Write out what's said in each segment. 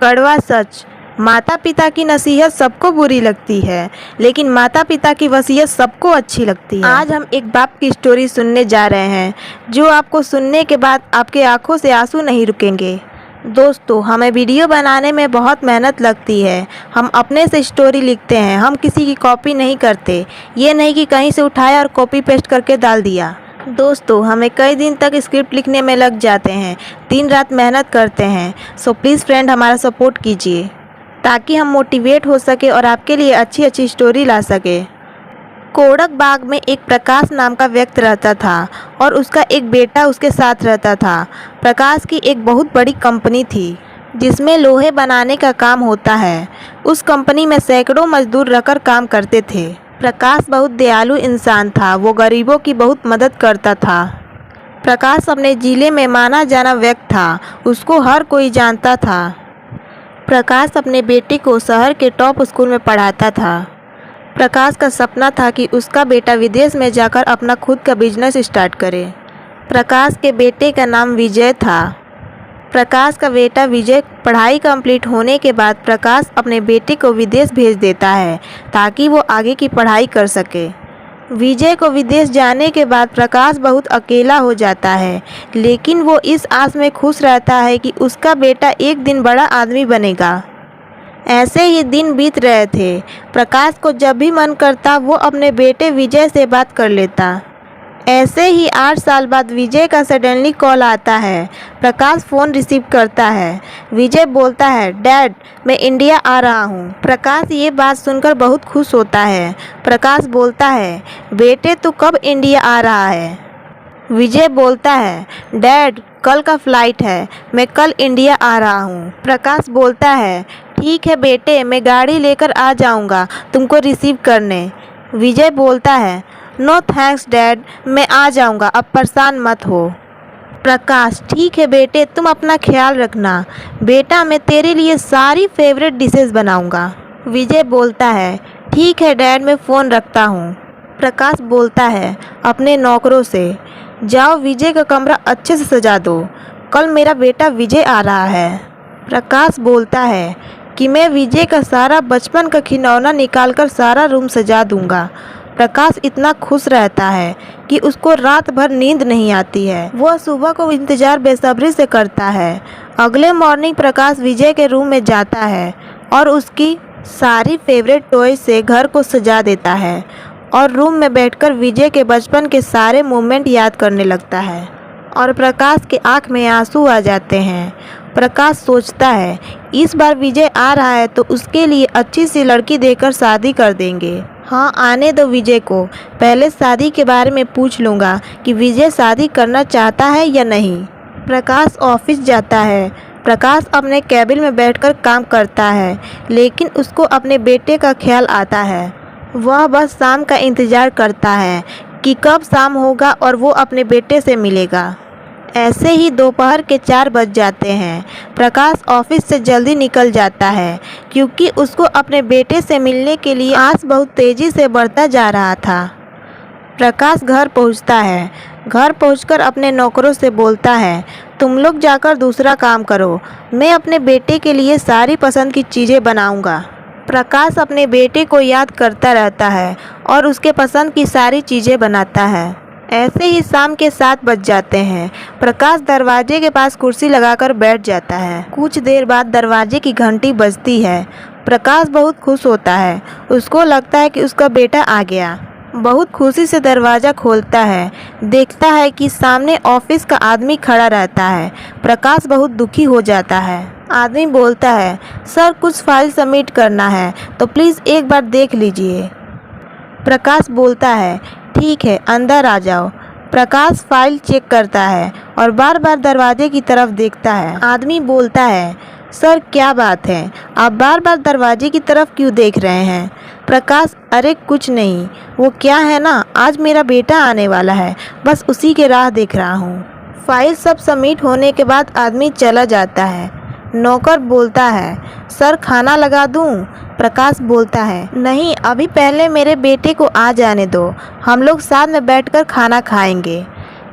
कड़वा सच। माता पिता की नसीहत सबको बुरी लगती है, लेकिन माता पिता की वसीयत सबको अच्छी लगती है। आज हम एक बाप की स्टोरी सुनने जा रहे हैं, जो आपको सुनने के बाद आपके आंखों से आंसू नहीं रुकेंगे। दोस्तों, हमें वीडियो बनाने में बहुत मेहनत लगती है। हम अपने से स्टोरी लिखते हैं, हम किसी की कॉपी नहीं करते। ये नहीं कि कहीं से उठाया और कॉपी पेस्ट करके डाल दिया। दोस्तों, हमें कई दिन तक स्क्रिप्ट लिखने में लग जाते हैं, दिन रात मेहनत करते हैं। सो प्लीज़ फ्रेंड, हमारा सपोर्ट कीजिए ताकि हम मोटिवेट हो सके और आपके लिए अच्छी अच्छी स्टोरी ला सके। कोड़क बाग में एक प्रकाश नाम का व्यक्ति रहता था और उसका एक बेटा उसके साथ रहता था। प्रकाश की एक बहुत बड़ी कंपनी थी जिसमें लोहे बनाने का काम होता है। उस कंपनी में सैकड़ों मजदूर रहकर काम करते थे। प्रकाश बहुत दयालु इंसान था, वो गरीबों की बहुत मदद करता था। प्रकाश अपने जिले में माना जाना व्यक्ति था, उसको हर कोई जानता था। प्रकाश अपने बेटे को शहर के टॉप स्कूल में पढ़ाता था। प्रकाश का सपना था कि उसका बेटा विदेश में जाकर अपना खुद का बिजनेस स्टार्ट करे। प्रकाश के बेटे का नाम विजय था। प्रकाश का बेटा विजय पढ़ाई कंप्लीट होने के बाद प्रकाश अपने बेटे को विदेश भेज देता है ताकि वो आगे की पढ़ाई कर सके। विजय को विदेश जाने के बाद प्रकाश बहुत अकेला हो जाता है, लेकिन वो इस आस में खुश रहता है कि उसका बेटा एक दिन बड़ा आदमी बनेगा। ऐसे ही दिन बीत रहे थे। प्रकाश को जब भी मन करता वो अपने बेटे विजय से बात कर लेता। ऐसे ही 8 साल बाद विजय का सडनली कॉल आता है। प्रकाश फ़ोन रिसीव करता है। विजय बोलता है, डैड, मैं इंडिया आ रहा हूँ। प्रकाश ये बात सुनकर बहुत खुश होता है। प्रकाश बोलता है, बेटे तू कब इंडिया आ रहा है? विजय बोलता है, डैड, कल का फ़्लाइट है, मैं कल इंडिया आ रहा हूँ। प्रकाश बोलता है, ठीक है बेटे, मैं गाड़ी लेकर आ जाऊँगा तुमको रिसीव करने। विजय बोलता है, नो थैंक्स डैड, मैं आ जाऊँगा, अब परेशान मत हो। प्रकाश, ठीक है बेटे, तुम अपना ख्याल रखना। बेटा, मैं तेरे लिए सारी फेवरेट डिशेस बनाऊँगा। विजय बोलता है, ठीक है डैड, मैं फ़ोन रखता हूँ। प्रकाश बोलता है अपने नौकरों से, जाओ विजय का कमरा अच्छे से सजा दो, कल मेरा बेटा विजय आ रहा है। प्रकाश बोलता है कि मैं विजय का सारा बचपन का खिलौना निकालकर सारा रूम सजा दूंगा। प्रकाश इतना खुश रहता है कि उसको रात भर नींद नहीं आती है। वह सुबह को इंतज़ार बेसब्री से करता है। अगले मॉर्निंग प्रकाश विजय के रूम में जाता है और उसकी सारी फेवरेट टॉय से घर को सजा देता है और रूम में बैठकर विजय के बचपन के सारे मोमेंट याद करने लगता है और प्रकाश के आँख में आंसू आ जाते हैं। प्रकाश सोचता है, इस बार विजय आ रहा है तो उसके लिए अच्छी सी लड़की देकर शादी कर देंगे। हाँ, आने दो विजय को, पहले शादी के बारे में पूछ लूँगा कि विजय शादी करना चाहता है या नहीं। प्रकाश ऑफिस जाता है। प्रकाश अपने कैबिन में बैठकर काम करता है, लेकिन उसको अपने बेटे का ख्याल आता है। वह बस शाम का इंतज़ार करता है कि कब शाम होगा और वो अपने बेटे से मिलेगा। ऐसे ही दोपहर के 4 बज जाते हैं। प्रकाश ऑफिस से जल्दी निकल जाता है क्योंकि उसको अपने बेटे से मिलने के लिए आस बहुत तेज़ी से बढ़ता जा रहा था। प्रकाश घर पहुंचता है। घर पहुंचकर अपने नौकरों से बोलता है, तुम लोग जाकर दूसरा काम करो, मैं अपने बेटे के लिए सारी पसंद की चीज़ें बनाऊंगा। प्रकाश अपने बेटे को याद करता रहता है और उसके पसंद की सारी चीज़ें बनाता है। ऐसे ही शाम के 7 बज जाते हैं। प्रकाश दरवाजे के पास कुर्सी लगाकर बैठ जाता है। कुछ देर बाद दरवाजे की घंटी बजती है। प्रकाश बहुत खुश होता है, उसको लगता है कि उसका बेटा आ गया। बहुत खुशी से दरवाज़ा खोलता है, देखता है कि सामने ऑफिस का आदमी खड़ा रहता है। प्रकाश बहुत दुखी हो जाता है। आदमी बोलता है, सर, कुछ फाइल सबमिट करना है तो प्लीज़ एक बार देख लीजिए। प्रकाश बोलता है, ठीक है, अंदर आ जाओ। प्रकाश फाइल चेक करता है और बार बार दरवाजे की तरफ देखता है। आदमी बोलता है, सर, क्या बात है, आप बार बार दरवाजे की तरफ क्यों देख रहे हैं? प्रकाश, अरे कुछ नहीं, वो क्या है ना, आज मेरा बेटा आने वाला है, बस उसी के राह देख रहा हूँ। फाइल सब सबमिट होने के बाद आदमी चला जाता है। नौकर बोलता है, सर, खाना लगा दूँ? प्रकाश बोलता है, नहीं, अभी पहले मेरे बेटे को आ जाने दो, हम लोग साथ में बैठकर खाना खाएंगे।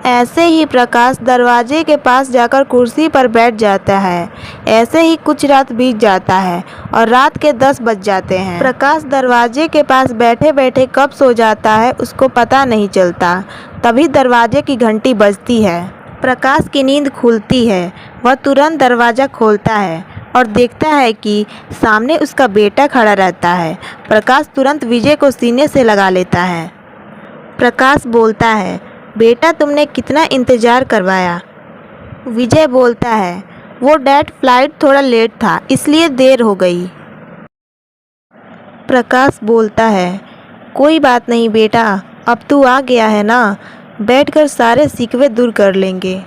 ऐसे ही प्रकाश दरवाजे के पास जाकर कुर्सी पर बैठ जाता है। ऐसे ही कुछ रात बीत जाता है और रात के 10 बज जाते हैं। प्रकाश दरवाजे के पास बैठे बैठे कब सो जाता है उसको पता नहीं चलता। तभी दरवाजे की घंटी बजती है। प्रकाश की नींद खुलती है। वह तुरंत दरवाज़ा खोलता है और देखता है कि सामने उसका बेटा खड़ा रहता है। प्रकाश तुरंत विजय को सीने से लगा लेता है। प्रकाश बोलता है, बेटा तुमने कितना इंतज़ार करवाया। विजय बोलता है, वो डैड फ्लाइट थोड़ा लेट था इसलिए देर हो गई। प्रकाश बोलता है, कोई बात नहीं बेटा, अब तू आ गया है ना, बैठकर सारे शिकवे दूर कर लेंगे।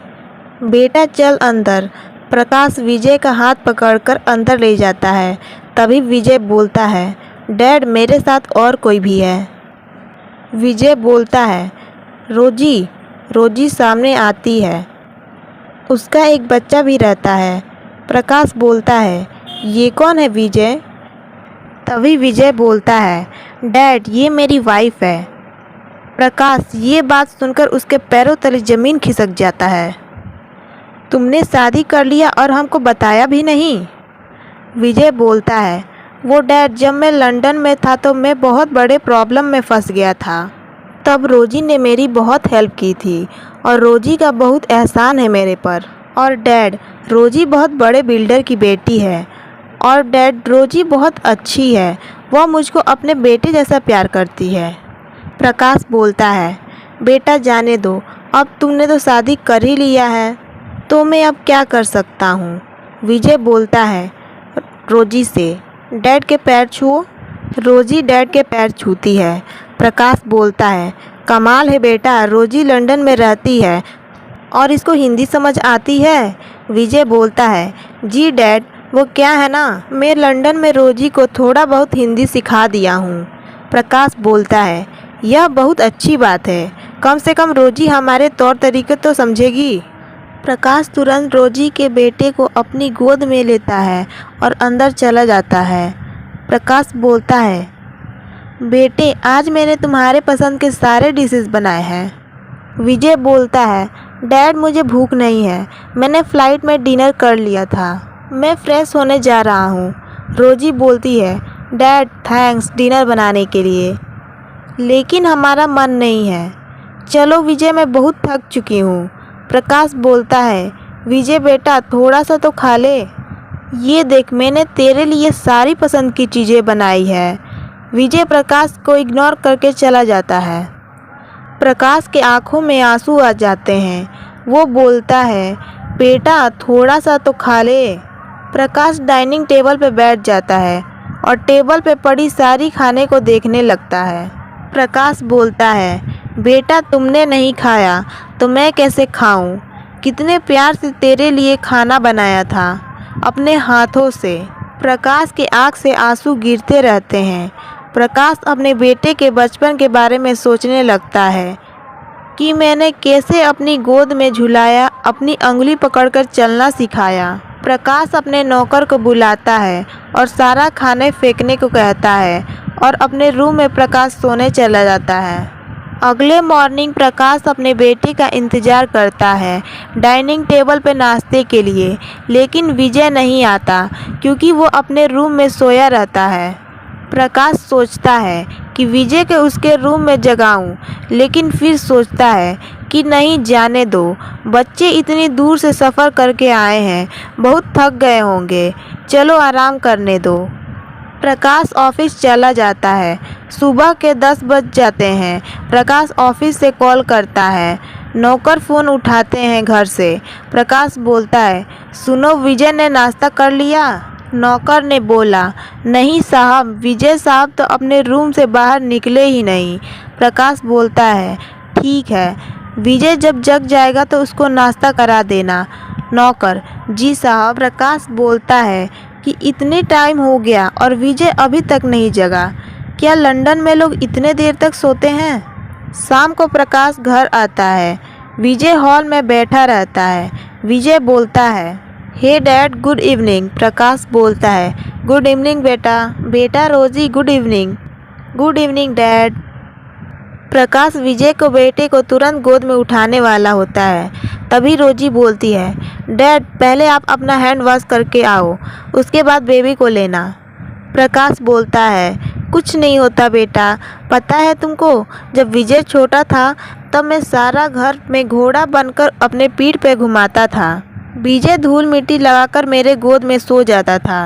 बेटा चल अंदर। प्रकाश विजय का हाथ पकड़कर अंदर ले जाता है। तभी विजय बोलता है, डैड मेरे साथ और कोई भी है। विजय बोलता है, रोजी। रोजी सामने आती है। उसका एक बच्चा भी रहता है। प्रकाश बोलता है, ये कौन है विजय? तभी विजय बोलता है, डैड ये मेरी वाइफ है। प्रकाश ये बात सुनकर उसके पैरों तले ज़मीन खिसक जाता है। तुमने शादी कर लिया और हमको बताया भी नहीं। विजय बोलता है, वो डैड जब मैं लंदन में था तो मैं बहुत बड़े प्रॉब्लम में फंस गया था। तब रोजी ने मेरी बहुत हेल्प की थी और रोजी का बहुत एहसान है मेरे पर। और डैड रोजी बहुत बड़े बिल्डर की बेटी है। और डैड रोजी बहुत अच्छी है, वह मुझको अपने बेटे जैसा प्यार करती है। प्रकाश बोलता है, बेटा जाने दो, अब तुमने तो शादी कर ही लिया है तो मैं अब क्या कर सकता हूँ। विजय बोलता है रोजी से, डैड के पैर छुओ। रोजी डैड के पैर छूती है। प्रकाश बोलता है, कमाल है बेटा, रोजी लंदन में रहती है और इसको हिंदी समझ आती है। विजय बोलता है, जी डैड वो क्या है ना, मैं लंदन में रोजी को थोड़ा बहुत हिंदी सिखा दिया हूँ। प्रकाश बोलता है, यह बहुत अच्छी बात है, कम से कम रोजी हमारे तौर तरीके तो समझेगी। प्रकाश तुरंत रोजी के बेटे को अपनी गोद में लेता है और अंदर चला जाता है। प्रकाश बोलता है, बेटे आज मैंने तुम्हारे पसंद के सारे डिशेस बनाए हैं। विजय बोलता है, डैड मुझे भूख नहीं है, मैंने फ़्लाइट में डिनर कर लिया था, मैं फ़्रेश होने जा रहा हूँ। रोजी बोलती है, डैड थैंक्स डिनर बनाने के लिए, लेकिन हमारा मन नहीं है। चलो विजय मैं बहुत थक चुकी हूँ। प्रकाश बोलता है, विजय बेटा थोड़ा सा तो खा ले, ये देख मैंने तेरे लिए सारी पसंद की चीज़ें बनाई है। विजय प्रकाश को इग्नोर करके चला जाता है। प्रकाश के आंखों में आंसू आ जाते हैं। वो बोलता है, बेटा थोड़ा सा तो खा ले। प्रकाश डाइनिंग टेबल पर बैठ जाता है और टेबल पे पड़ी सारी खाने को देखने लगता है। प्रकाश बोलता है, बेटा तुमने नहीं खाया तो मैं कैसे खाऊं? कितने प्यार से तेरे लिए खाना बनाया था अपने हाथों से। प्रकाश के आँख से आंसू गिरते रहते हैं। प्रकाश अपने बेटे के बचपन के बारे में सोचने लगता है कि मैंने कैसे अपनी गोद में झुलाया, अपनी अंगुली पकड़कर चलना सिखाया। प्रकाश अपने नौकर को बुलाता है और सारा खाने फेंकने को कहता है और अपने रूम में प्रकाश सोने चला जाता है। अगले मॉर्निंग प्रकाश अपने बेटे का इंतज़ार करता है डाइनिंग टेबल पर नाश्ते के लिए, लेकिन विजय नहीं आता क्योंकि वो अपने रूम में सोया रहता है। प्रकाश सोचता है कि विजय के उसके रूम में जगाऊं, लेकिन फिर सोचता है कि नहीं जाने दो, बच्चे इतनी दूर से सफ़र करके आए हैं, बहुत थक गए होंगे, चलो आराम करने दो। प्रकाश ऑफिस चला जाता है। सुबह के 10 बज जाते हैं। प्रकाश ऑफिस से कॉल करता है। नौकर फ़ोन उठाते हैं घर से। प्रकाश बोलता है, सुनो विजय ने नाश्ता कर लिया? नौकर ने बोला, नहीं साहब, विजय साहब तो अपने रूम से बाहर निकले ही नहीं। प्रकाश बोलता है, ठीक है, विजय जब जग जाएगा तो उसको नाश्ता करा देना। नौकर, जी साहब। प्रकाश बोलता है कि इतने टाइम हो गया और विजय अभी तक नहीं जगा, क्या लंदन में लोग इतने देर तक सोते हैं? शाम को प्रकाश घर आता है। विजय हॉल में बैठा रहता है। विजय बोलता है, hey dad good evening. Prakash बोलता है, गुड इवनिंग बेटा। बेटा Rosie good evening. Good evening dad. Prakash Vijay को बेटे को तुरंत गोद में उठाने वाला होता है। तभी रोजी बोलती है, डैड पहले आप अपना हैंड वॉश करके आओ, उसके बाद बेबी को लेना। प्रकाश बोलता है, कुछ नहीं होता बेटा, पता है तुमको, जब विजय छोटा था तब मैं सारा घर में घोड़ा बनकर अपने पीठ पे घुमाता था। विजय धूल मिट्टी लगाकर मेरे गोद में सो जाता था।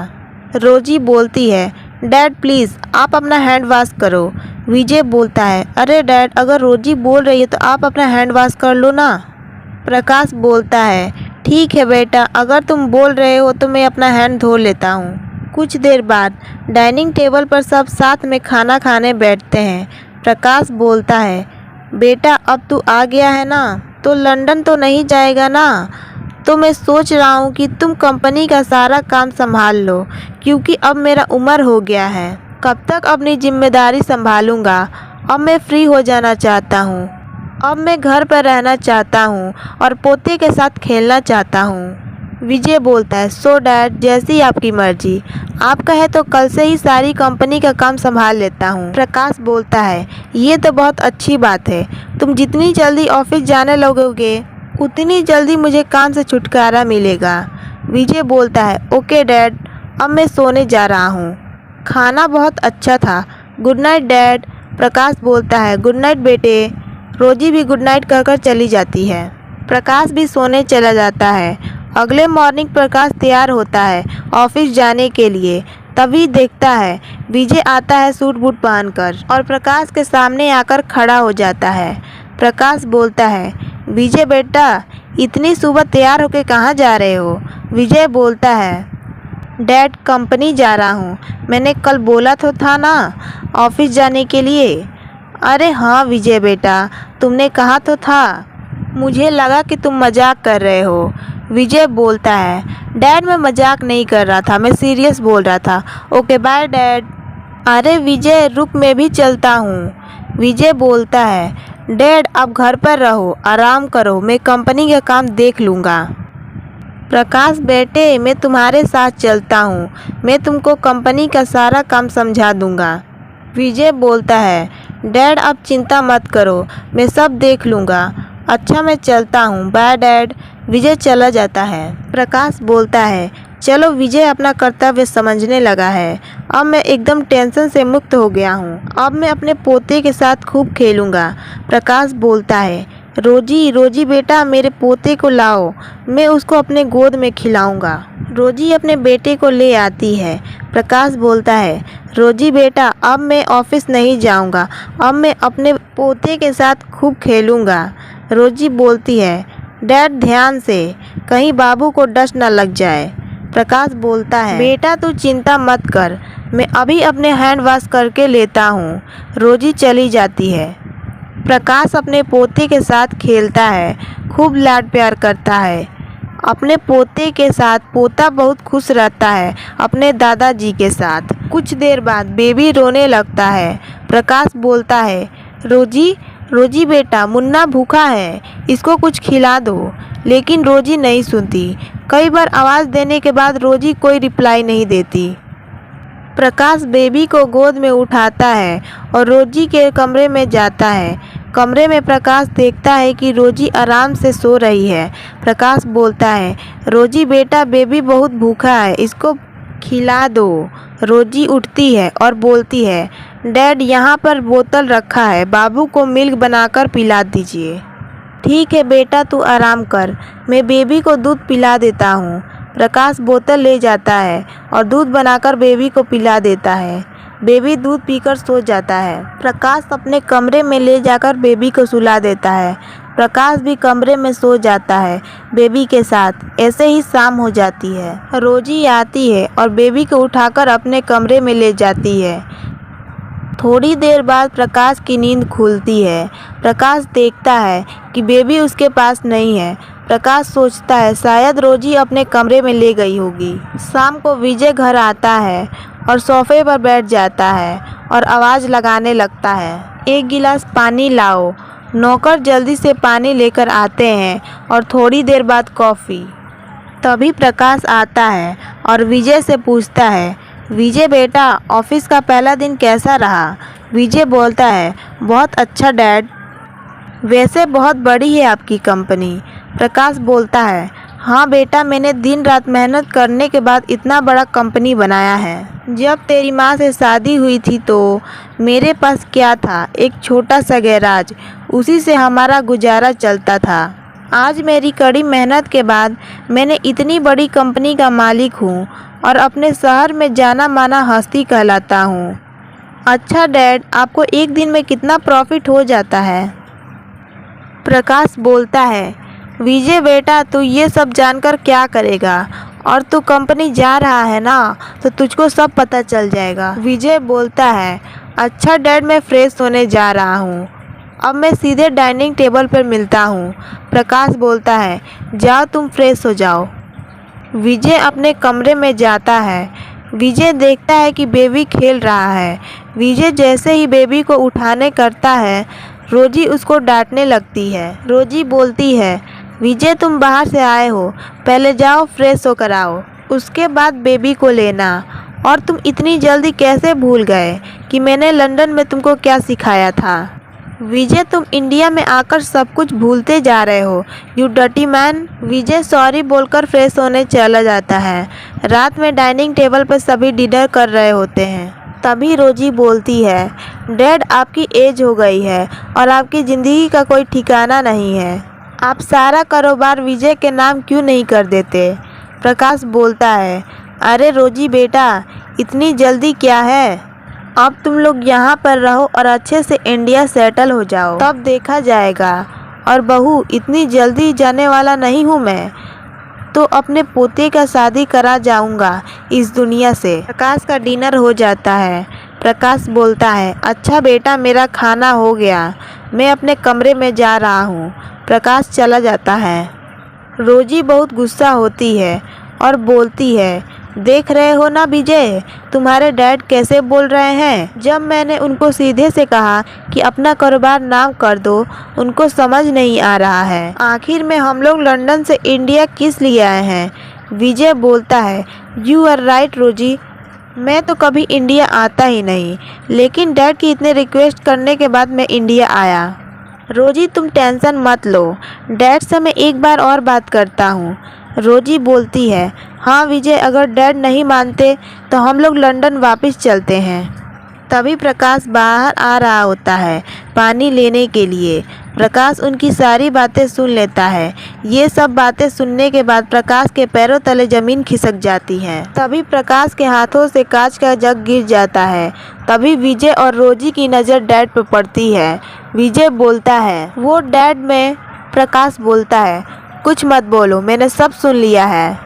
रोजी बोलती है, डैड प्लीज़ आप अपना हैंड वॉश करो। विजय बोलता है, अरे डैड अगर रोजी बोल रही है तो आप अपना हैंड वॉश कर लो ना। प्रकाश बोलता है, ठीक है बेटा, अगर तुम बोल रहे हो तो मैं अपना हैंड धो लेता हूँ। कुछ देर बाद डाइनिंग टेबल पर सब साथ में खाना खाने बैठते हैं। प्रकाश बोलता है, बेटा अब तू आ गया है ना, तो लंदन तो नहीं जाएगा ना? तो मैं सोच रहा हूँ कि तुम कंपनी का सारा काम संभाल लो, क्योंकि अब मेरा उम्र हो गया है। कब तक अपनी जिम्मेदारी संभालूंगा? अब मैं फ्री हो जाना चाहता हूँ। अब मैं घर पर रहना चाहता हूँ और पोते के साथ खेलना चाहता हूँ। विजय बोलता है, सो डैड जैसी आपकी मर्जी, आप कहे तो कल से ही सारी कंपनी का काम संभाल लेता हूँ। प्रकाश बोलता है, ये तो बहुत अच्छी बात है, तुम जितनी जल्दी ऑफिस जाने लगोगे उतनी जल्दी मुझे काम से छुटकारा मिलेगा। विजय बोलता है, ओके डैड, अब मैं सोने जा रहा हूँ। खाना बहुत अच्छा था, गुड नाइट डैड। प्रकाश बोलता है, गुड नाइट बेटे। रोजी भी गुड नाइट कहकर चली जाती है। प्रकाश भी सोने चला जाता है। अगले मॉर्निंग प्रकाश तैयार होता है ऑफिस जाने के लिए। तभी देखता है विजय आता है सूट बूट पहनकर और प्रकाश के सामने आकर खड़ा हो जाता है। प्रकाश बोलता है, विजय बेटा इतनी सुबह तैयार होकर कहाँ जा रहे हो? विजय बोलता है, डैड कंपनी जा रहा हूँ, मैंने कल बोला तो था ना ऑफिस जाने के लिए। अरे हाँ विजय बेटा, तुमने कहा तो था, मुझे लगा कि तुम मजाक कर रहे हो। विजय बोलता है, डैड मैं मजाक नहीं कर रहा था, मैं सीरियस बोल रहा था। Okay bye dad. अरे विजय रुक, मैं भी चलता हूँ। विजय बोलता है, डैड आप घर पर रहो, आराम करो, मैं कंपनी का काम देख लूँगा। प्रकाश बेटे मैं तुम्हारे साथ चलता हूँ, मैं तुमको कंपनी का सारा काम समझा दूँगा। विजय बोलता है, डैड आप चिंता मत करो, मैं सब देख लूँगा। अच्छा मैं चलता हूँ, बाय डैड। विजय चला जाता है। प्रकाश बोलता है, चलो विजय अपना कर्तव्य समझने लगा है, अब मैं एकदम टेंशन से मुक्त हो गया हूँ, अब मैं अपने पोते के साथ खूब खेलूँगा। प्रकाश बोलता है, रोजी रोजी बेटा मेरे पोते को लाओ, मैं उसको अपने गोद में खिलाऊँगा। रोजी अपने बेटे को ले आती है। प्रकाश बोलता है, रोजी बेटा अब मैं ऑफिस नहीं जाऊँगा, अब मैं अपने पोते के साथ खूब खेलूँगा। रोजी बोलती है, डैड ध्यान से, कहीं बाबू को डस्ट न लग जाए। प्रकाश बोलता है, बेटा तू चिंता मत कर, मैं अभी अपने हैंड वॉश करके लेता हूँ। रोजी चली जाती है। प्रकाश अपने पोते के साथ खेलता है, खूब लाड प्यार करता है अपने पोते के साथ। पोता बहुत खुश रहता है अपने दादाजी के साथ। कुछ देर बाद बेबी रोने लगता है। प्रकाश बोलता है, रोजी रोजी बेटा मुन्ना भूखा है, इसको कुछ खिला दो। लेकिन रोजी नहीं सुनती। कई बार आवाज़ देने के बाद रोजी कोई रिप्लाई नहीं देती। प्रकाश बेबी को गोद में उठाता है और रोजी के कमरे में जाता है। कमरे में प्रकाश देखता है कि रोजी आराम से सो रही है। प्रकाश बोलता है, रोजी बेटा बेबी बहुत भूखा है, इसको खिला दो। रोजी उठती है और बोलती है, डैड यहाँ पर बोतल रखा है, बाबू को मिल्क बनाकर पिला दीजिए। ठीक है बेटा तू आराम कर, मैं बेबी को दूध पिला देता हूँ। प्रकाश बोतल ले जाता है और दूध बनाकर बेबी को पिला देता है। बेबी दूध पीकर सो जाता है। प्रकाश अपने कमरे में ले जाकर बेबी को सुला देता है। प्रकाश भी कमरे में सो जाता है बेबी के साथ। ऐसे ही शाम हो जाती है। रोजी आती है और बेबी को उठाकर अपने कमरे में ले जाती है। थोड़ी देर बाद प्रकाश की नींद खुलती है। प्रकाश देखता है कि बेबी उसके पास नहीं है। प्रकाश सोचता है शायद रोजी अपने कमरे में ले गई होगी। शाम को विजय घर आता है और सोफे पर बैठ जाता है और आवाज़ लगाने लगता है, एक गिलास पानी लाओ। नौकर जल्दी से पानी लेकर आते हैं और थोड़ी देर बाद कॉफ़ी। तभी प्रकाश आता है और विजय से पूछता है, विजय बेटा ऑफिस का पहला दिन कैसा रहा? विजय बोलता है, बहुत अच्छा डैड। वैसे बहुत बड़ी है आपकी कंपनी। प्रकाश बोलता है, हाँ बेटा, मैंने दिन रात मेहनत करने के बाद इतना बड़ा कंपनी बनाया है। जब तेरी माँ से शादी हुई थी तो मेरे पास क्या था, एक छोटा सा गैराज, उसी से हमारा गुजारा चलता था। आज मेरी कड़ी मेहनत के बाद मैंने इतनी बड़ी कंपनी का मालिक हूँ और अपने शहर में जाना माना हस्ती कहलाता हूँ। अच्छा डैड, आपको एक दिन में कितना प्रॉफिट हो जाता है? प्रकाश बोलता है, विजय बेटा, तू ये सब जानकर क्या करेगा, और तू कंपनी जा रहा है ना, तो तुझको सब पता चल जाएगा। विजय बोलता है, अच्छा डैड, मैं फ्रेश होने जा रहा हूँ, अब मैं सीधे डाइनिंग टेबल पर मिलता हूँ। प्रकाश बोलता है, जाओ तुम फ्रेश हो जाओ। विजय अपने कमरे में जाता है। विजय देखता है कि बेबी खेल रहा है। विजय जैसे ही बेबी को उठाने करता है, रोजी उसको डांटने लगती है। रोजी बोलती है, विजय तुम बाहर से आए हो, पहले जाओ फ्रेश होकर आओ, उसके बाद बेबी को लेना। और तुम इतनी जल्दी कैसे भूल गए कि मैंने लंदन में तुमको क्या सिखाया था? विजय, तुम इंडिया में आकर सब कुछ भूलते जा रहे हो, you dirty man. Vijay sorry बोलकर फ्रेश होने चला जाता है। रात में डाइनिंग टेबल पर सभी डिनर कर रहे होते हैं। तभी रोजी बोलती है, डैड, आपकी एज हो गई है और आपकी ज़िंदगी का कोई ठिकाना नहीं है। आप सारा कारोबार विजय के नाम क्यों नहीं कर देते? प्रकाश बोलता है, अरे रोजी बेटा, इतनी जल्दी क्या है? अब तुम लोग यहाँ पर रहो और अच्छे से इंडिया सेटल हो जाओ, तब देखा जाएगा। और बहू, इतनी जल्दी जाने वाला नहीं हूँ मैं, तो अपने पोते का शादी करा जाऊँगा इस दुनिया से। प्रकाश का डिनर हो जाता है। प्रकाश बोलता है, अच्छा बेटा, मेरा खाना हो गया, मैं अपने कमरे में जा रहा हूँ। प्रकाश चला जाता है। रोजी बहुत गुस्सा होती है और बोलती है, देख रहे हो ना विजय, तुम्हारे डैड कैसे बोल रहे हैं। जब मैंने उनको सीधे से कहा कि अपना कारोबार नाम कर दो, उनको समझ नहीं आ रहा है। आखिर में हम लोग लंदन से इंडिया किस लिए आए हैं? विजय बोलता है, यू आर राइट रोजी, मैं तो कभी इंडिया आता ही नहीं, लेकिन डैड की इतने रिक्वेस्ट करने के बाद मैं इंडिया आया। रोजी, तुम टेंशन मत लो, डैड से मैं एक बार और बात करता हूँ। रोजी बोलती है, हाँ विजय, अगर डैड नहीं मानते तो हम लोग लंदन वापस चलते हैं। तभी प्रकाश बाहर आ रहा होता है पानी लेने के लिए। प्रकाश उनकी सारी बातें सुन लेता है। ये सब बातें सुनने के बाद प्रकाश के पैरों तले ज़मीन खिसक जाती है। तभी प्रकाश के हाथों से कांच का जग गिर जाता है। तभी विजय और रोजी की नज़र डैड पर पड़ती है। विजय बोलता है, वो डैड में। प्रकाश बोलता है, कुछ मत बोलो, मैंने सब सुन लिया है।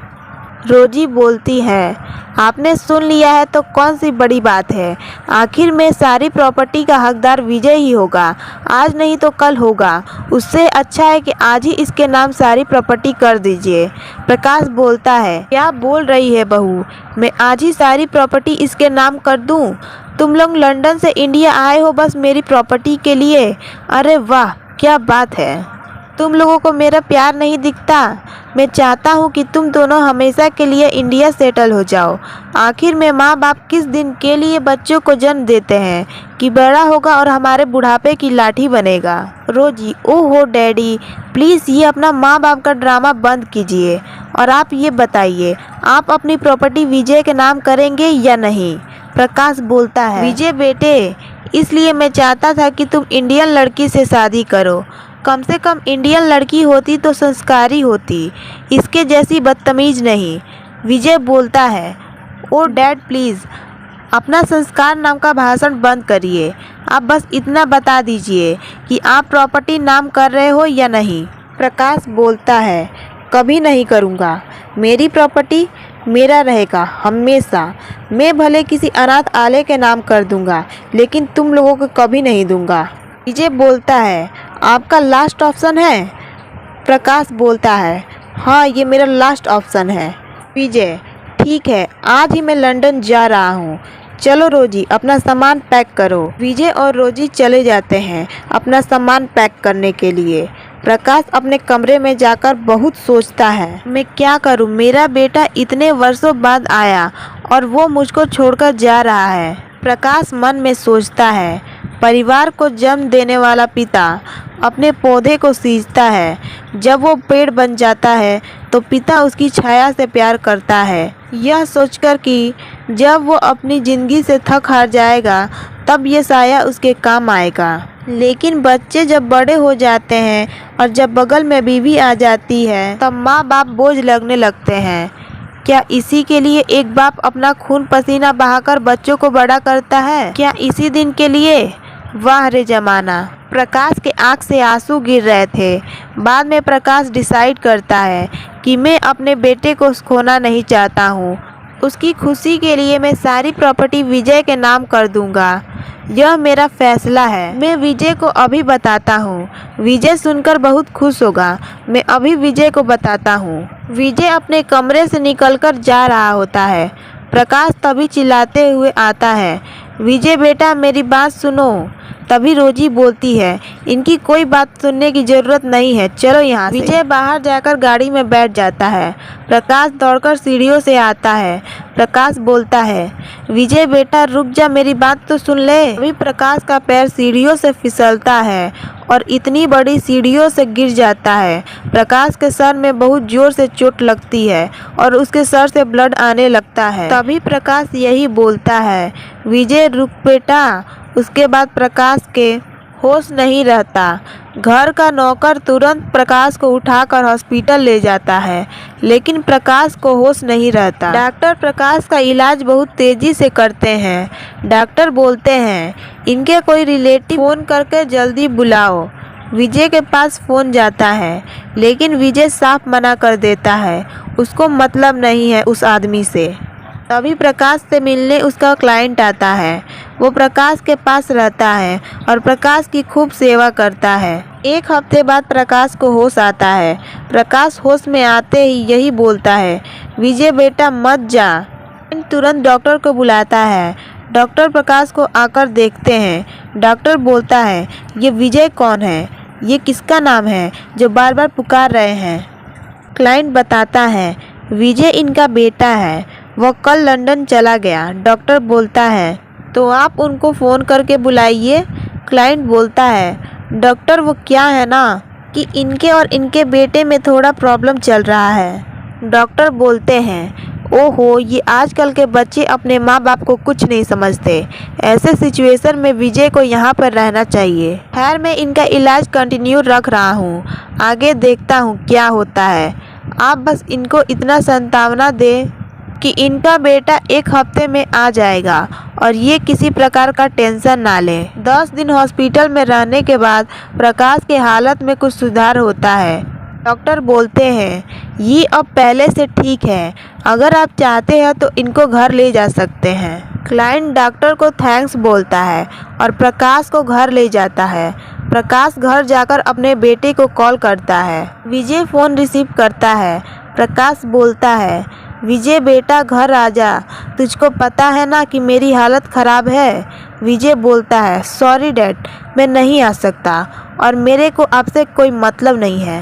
रोजी बोलती है, आपने सुन लिया है तो कौन सी बड़ी बात है, आखिर में सारी प्रॉपर्टी का हकदार विजय ही होगा, आज नहीं तो कल होगा, उससे अच्छा है कि आज ही इसके नाम सारी प्रॉपर्टी कर दीजिए। प्रकाश बोलता है, क्या बोल रही है बहू, मैं आज ही सारी प्रॉपर्टी इसके नाम कर दूं? तुम लोग लंदन से इंडिया आए हो बस मेरी प्रॉपर्टी के लिए? अरे वाह, क्या बात है, तुम लोगों को मेरा प्यार नहीं दिखता? मैं चाहता हूँ कि तुम दोनों हमेशा के लिए इंडिया सेटल हो जाओ। आखिर में माँ बाप किस दिन के लिए बच्चों को जन्म देते हैं कि बड़ा होगा और हमारे बुढ़ापे की लाठी बनेगा। रोजी, ओहो डैडी, प्लीज़ ये अपना माँ बाप का ड्रामा बंद कीजिए और आप ये बताइए, आप अपनी प्रॉपर्टी विजय के नाम करेंगे या नहीं? प्रकाश बोलता है, विजय बेटे, इसलिए मैं चाहता था कि तुम इंडियन लड़की से शादी करो, कम से कम इंडियन लड़की होती तो संस्कारी होती, इसके जैसी बदतमीज नहीं। विजय बोलता है, ओ डैड प्लीज़, अपना संस्कार नाम का भाषण बंद करिए, आप बस इतना बता दीजिए कि आप प्रॉपर्टी नाम कर रहे हो या नहीं। प्रकाश बोलता है, कभी नहीं करूँगा, मेरी प्रॉपर्टी मेरा रहेगा हमेशा, मैं भले किसी अनाथ आले के नाम कर दूँगा, लेकिन तुम लोगों को कभी नहीं दूँगा। विजय बोलता है, आपका लास्ट ऑप्शन है? प्रकाश बोलता है, हाँ ये मेरा लास्ट ऑप्शन है। विजय, ठीक है, आज ही मैं लंदन जा रहा हूँ, चलो रोजी अपना सामान पैक करो। विजय और रोजी चले जाते हैं अपना सामान पैक करने के लिए। प्रकाश अपने कमरे में जाकर बहुत सोचता है, मैं क्या करूं, मेरा बेटा इतने वर्षों बाद आया और वो मुझको छोड़कर जा रहा है। प्रकाश मन में सोचता है। परिवार को जन्म देने वाला पिता अपने पौधे को सींचता है। जब वो पेड़ बन जाता है तो पिता उसकी छाया से प्यार करता है, यह सोचकर कि जब वो अपनी ज़िंदगी से थक हार जाएगा तब ये साया उसके काम आएगा। लेकिन बच्चे जब बड़े हो जाते हैं और जब बगल में बीवी आ जाती है तब माँ बाप बोझ लगने लगते हैं। क्या इसी के लिए एक बाप अपना खून पसीना बहाकर बच्चों को बड़ा करता है? क्या इसी दिन के लिए? वाह रे जमाना। प्रकाश के आंख से आंसू गिर रहे थे। बाद में प्रकाश डिसाइड करता है कि मैं अपने बेटे को खोना नहीं चाहता हूँ। उसकी खुशी के लिए मैं सारी प्रॉपर्टी विजय के नाम कर दूंगा। यह मेरा फैसला है। मैं विजय को अभी बताता हूँ। विजय सुनकर बहुत खुश होगा। मैं अभी विजय को बताता हूँ। विजय अपने कमरे से निकलकर जा रहा होता है। प्रकाश तभी चिल्लाते हुए आता है, विजय बेटा मेरी बात सुनो। तभी रोजी बोलती है, इनकी कोई बात सुनने की ज़रूरत नहीं है, चलो यहाँ से। विजय बाहर जाकर गाड़ी में बैठ जाता है। प्रकाश दौड़कर सीढ़ियों से आता है। प्रकाश बोलता है, विजय बेटा रुक जा, मेरी बात तो सुन ले। अभी प्रकाश का पैर सीढ़ियों से फिसलता है और इतनी बड़ी सीढ़ियों से गिर जाता है। प्रकाश के सर में बहुत जोर से चोट लगती है और उसके सर से ब्लड आने लगता है। तभी प्रकाश यही बोलता है, विजय रुक बेटा। उसके बाद प्रकाश के होश नहीं रहता। घर का नौकर तुरंत प्रकाश को उठाकर हॉस्पिटल ले जाता है, लेकिन प्रकाश को होश नहीं रहता। डॉक्टर प्रकाश का इलाज बहुत तेजी से करते हैं। डॉक्टर बोलते हैं, इनके कोई रिलेटिव फ़ोन करके जल्दी बुलाओ। विजय के पास फ़ोन जाता है, लेकिन विजय साफ मना कर देता है, उसको मतलब नहीं है उस आदमी से। तभी प्रकाश से मिलने उसका क्लाइंट आता है। वो प्रकाश के पास रहता है और प्रकाश की खूब सेवा करता है। एक हफ्ते बाद प्रकाश को होश आता है। प्रकाश होश में आते ही यही बोलता है, विजय बेटा मत जा। तुरंत डॉक्टर को बुलाता है। डॉक्टर प्रकाश को आकर देखते हैं। डॉक्टर बोलता है, ये विजय कौन है? ये किसका नाम है जो बार बार पुकार रहे हैं? क्लाइंट बताता है, विजय इनका बेटा है, वह कल लंदन चला गया। डॉक्टर बोलता है, तो आप उनको फ़ोन करके बुलाइए। क्लाइंट बोलता है, डॉक्टर वो क्या है ना कि इनके और इनके बेटे में थोड़ा प्रॉब्लम चल रहा है। डॉक्टर बोलते हैं, ओहो ये आजकल के बच्चे अपने माँ बाप को कुछ नहीं समझते। ऐसे सिचुएशन में विजय को यहाँ पर रहना चाहिए। खैर मैं इनका इलाज कंटिन्यू रख रहा हूँ, आगे देखता हूँ क्या होता है। आप बस इनको इतना सांत्वना दें कि इनका बेटा एक हफ्ते में आ जाएगा और ये किसी प्रकार का टेंशन ना ले। 10 दिन हॉस्पिटल में रहने के बाद प्रकाश के हालत में कुछ सुधार होता है। डॉक्टर बोलते हैं, ये अब पहले से ठीक है, अगर आप चाहते हैं तो इनको घर ले जा सकते हैं। क्लाइंट डॉक्टर को थैंक्स बोलता है और प्रकाश को घर ले जाता है। प्रकाश घर जाकर अपने बेटे को कॉल करता है। विजय फ़ोन रिसीव करता है। प्रकाश बोलता है, विजय बेटा घर आ जा, तुझको पता है ना कि मेरी हालत ख़राब है। विजय बोलता है, सॉरी डैड, मैं नहीं आ सकता और मेरे को आपसे कोई मतलब नहीं है।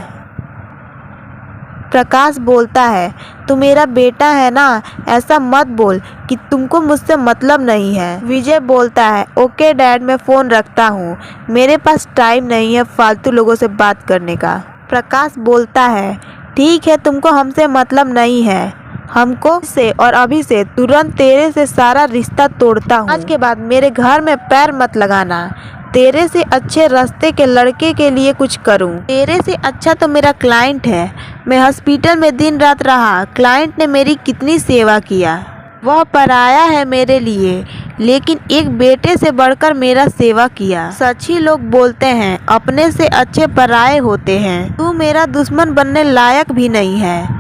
प्रकाश बोलता है, तू मेरा बेटा है ना, ऐसा मत बोल कि तुमको मुझसे मतलब नहीं है। विजय बोलता है, ओके डैड मैं फ़ोन रखता हूँ, मेरे पास टाइम नहीं है फालतू लोगों से बात करने का। प्रकाश बोलता है, ठीक है तुमको हमसे मतलब नहीं है, हमको से और अभी से तुरंत तेरे से सारा रिश्ता तोड़ता हूँ। आज के बाद मेरे घर में पैर मत लगाना। तेरे से अच्छे रास्ते के लड़के के लिए कुछ करूं। तेरे से अच्छा तो मेरा क्लाइंट है। मैं हॉस्पिटल में दिन रात रहा, क्लाइंट ने मेरी कितनी सेवा किया। वह पराया है मेरे लिए, लेकिन एक बेटे से बढ़कर मेरा सेवा किया। सच ही लोग बोलते हैं, अपने से अच्छे पराये होते हैं। तू मेरा दुश्मन बनने लायक भी नहीं है।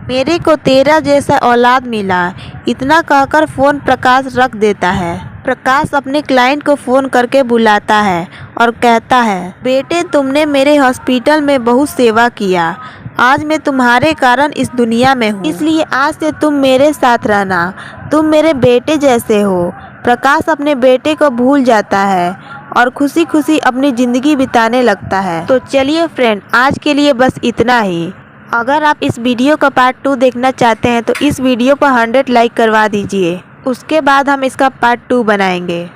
मेरे को तेरा जैसा औलाद मिला। इतना कहकर फ़ोन प्रकाश रख देता है। प्रकाश अपने क्लाइंट को फ़ोन करके बुलाता है और कहता है, बेटे तुमने मेरे हॉस्पिटल में बहुत सेवा किया। आज मैं तुम्हारे कारण इस दुनिया में हूँ, इसलिए आज से तुम मेरे साथ रहना। तुम मेरे बेटे जैसे हो। प्रकाश अपने बेटे को भूल जाता है और खुशी खुशी अपनी ज़िंदगी बिताने लगता है। तो चलिए फ्रेंड, आज के लिए बस इतना ही। अगर आप इस वीडियो का पार्ट 2 देखना चाहते हैं तो इस वीडियो पर 100 लाइक करवा दीजिए। उसके बाद हम इसका पार्ट 2 बनाएंगे।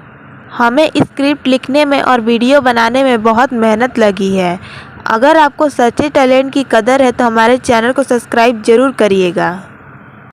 हमें स्क्रिप्ट लिखने में और वीडियो बनाने में बहुत मेहनत लगी है। अगर आपको सच्चे टैलेंट की कदर है तो हमारे चैनल को सब्सक्राइब ज़रूर करिएगा।